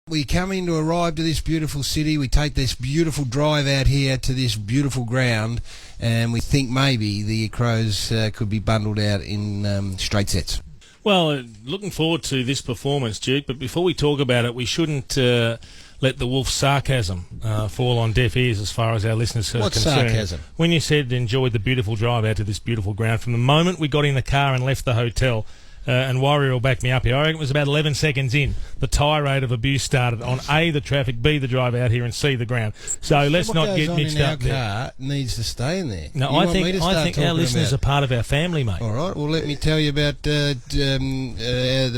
We come in to arrive to this beautiful city. We take this beautiful drive out here to this beautiful ground, and we think maybe the Crows could be bundled out in straight sets. Well, looking forward to this performance, Duke, but before we talk about it, we shouldn't let the Wolf's sarcasm fall on deaf ears as far as our listeners are concerned. What sarcasm? When you said enjoyed the beautiful drive out to this beautiful ground, from the moment we got in the car and left the hotel, and Warrior will back me up here, I reckon it was about 11 seconds in, the tirade of abuse started on A, the traffic, B, the drive out here, and C, the ground. So let's not get mixed up there. What goes on in our car needs to stay in there. No, I think our listeners are part of our family, mate. All right, well, let me tell you about the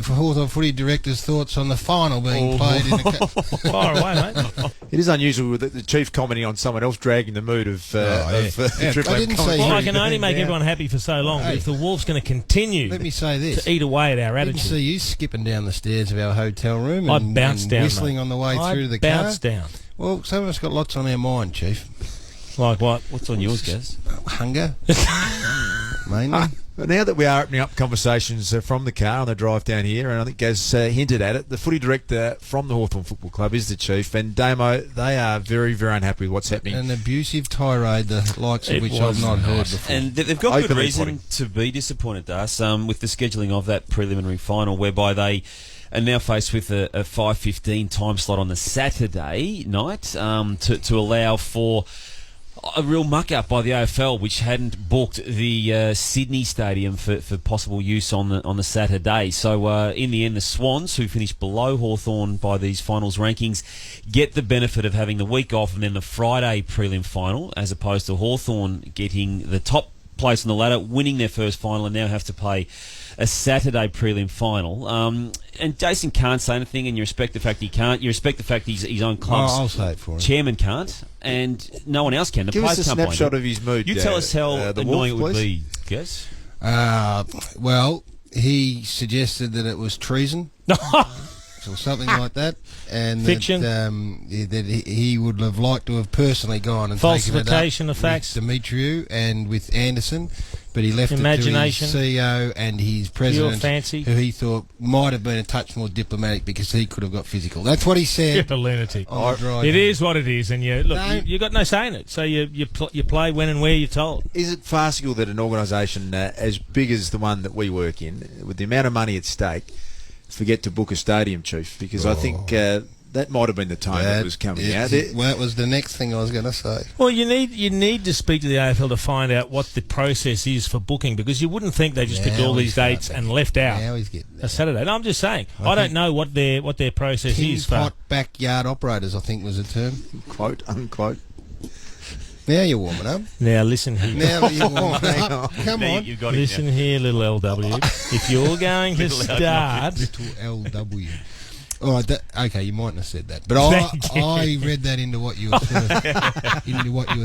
Hawthorn footy director's thoughts on the final being played in the Far away, mate. It is unusual with the chief commenting on someone else dragging the mood of Triple I didn't say Well, I can only make everyone happy for so long, but if the Wolves going to continue let me say this. to eat away at our I attitude. didn't see you skipping down the stairs of our hotel room I and, bounced and down, whistling mate. on the way through the I car. bounced down. Well, some of us got lots on our mind, Chief. Like what? What's on yours, Gaz? Hunger, mainly. But now that we are opening up conversations from the car on the drive down here, and I think Gaz hinted at it, the footy director from the Hawthorn Football Club is the chief, and Damo, they are very, very unhappy with what's happening. An abusive tirade, the likes of It which was I've not heard nice. before. And they've got good Openly reason putting. to be disappointed, Das, with the scheduling of that preliminary final, whereby they are now faced with a 5:15 time slot on the Saturday night to allow for a real muck-up by the AFL, which hadn't booked the Sydney Stadium for possible use on the Saturday. So in the end, the Swans, who finished below Hawthorn by these finals rankings, get the benefit of having the week off and then the Friday prelim final, as opposed to Hawthorn getting the top place on the ladder, winning their first final, and now have to play a Saturday prelim final. And Jason can't say anything, and you respect the fact he can't. You respect the fact his own club's I'll say it for him. chairman can't, and no one else can. The Give us players a can't blame snapshot him. of his mood. You tell us how the annoying Wolf, it would please. be, Guess. Well, he suggested that it was treason or something like that, and Fiction. that he would have liked to have personally gone and Falsification taken it of up facts. with Demetriou and with Anderson, but he left Imagination. it to his CEO and his president, fancy. who he thought might have been a touch more diplomatic because he could have got physical. That's what he You're said. a lunatic. on the drive It in. is what it is, and you got no say in it. So you play when and where you're told. Is it farcical that an organisation as big as the one that we work in, with the amount of money at stake, forget to book a stadium, Chief? Because I think that might have been the tone that was coming out. Well, it was the next thing I was going to say. Well, you need to speak to the AFL to find out what the process is for booking, because you wouldn't think they just picked all these dates and left out Now he's getting a Saturday. No, I'm just saying. I don't know what their process is for. Pot backyard operators, I think was the term. Quote, unquote. Now you're warming up. Now listen here. Now that you're warming up. Come on. You've got it Listen here, little LW. If you're going to start, Little LW. All right, okay, you mightn't have said that, but I read that into what you were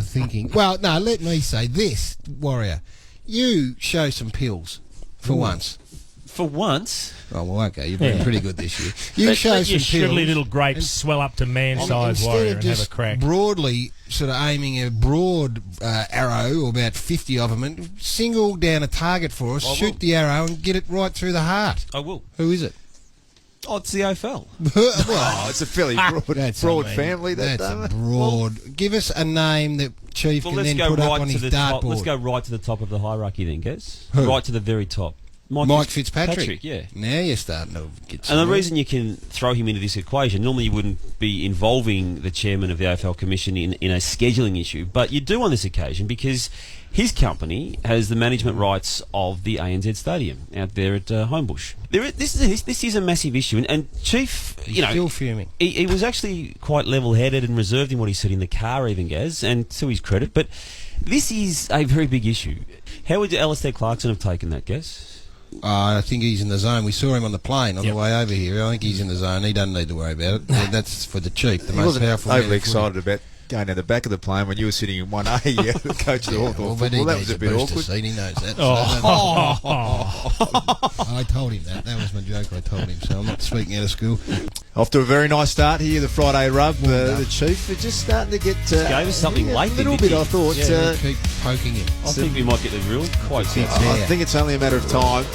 thinking. Well, no, let me say this, Warrior. You show some pills for once. For once, Oh well, okay, you've been pretty good this year. You let show your some shrivelly pills. little grapes swell up to man-sized, Warrior, Instead of and have a just crack. broadly sort of aiming a broad arrow, or about 50 of them, and single down a target for us, shoot the arrow and get it right through the heart. I will. Who is it? Oh, it's the AFL. Well, It's a fairly that's broad I mean, family. That's a broad. Give us a name that Chief Well, can let's then go put up right on to his the top. Let's dartboard. go right to the top of the hierarchy then, Guess. Who? Right to the very top. Mike Fitzpatrick. Yeah. Now you're starting to get And the somewhere. reason you can throw him into this equation, normally you wouldn't be involving the chairman of the AFL Commission in a scheduling issue, but you do on this occasion because his company has the management rights of the ANZ Stadium out there at Homebush. This is a massive issue, and Chief, He's still fuming. he was actually quite level-headed and reserved in what he said in the car, even, Gaz, and to his credit, but this is a very big issue. How would Alistair Clarkson have taken that, Gaz? I think he's in the zone. We saw him on the plane on the way over here. I think he's in the zone. He doesn't need to worry about it. That's for the chief, the He most wasn't powerful. overly man in footy. excited about going down the back of the plane when you were sitting in 1A, the coach of the Hawthorn Well, but he football. That needs was a bit booster awkward. seat. He knows that. Oh. I told him that. That was my joke. I told him. So I'm not speaking out of school. Off to a very nice start here, the Friday rub. The Chief are just starting to get... Gave us something a late, little didn't bit, he? I thought. Keep poking him. I think we might get the real quote. Big I bear. think it's only a matter of time.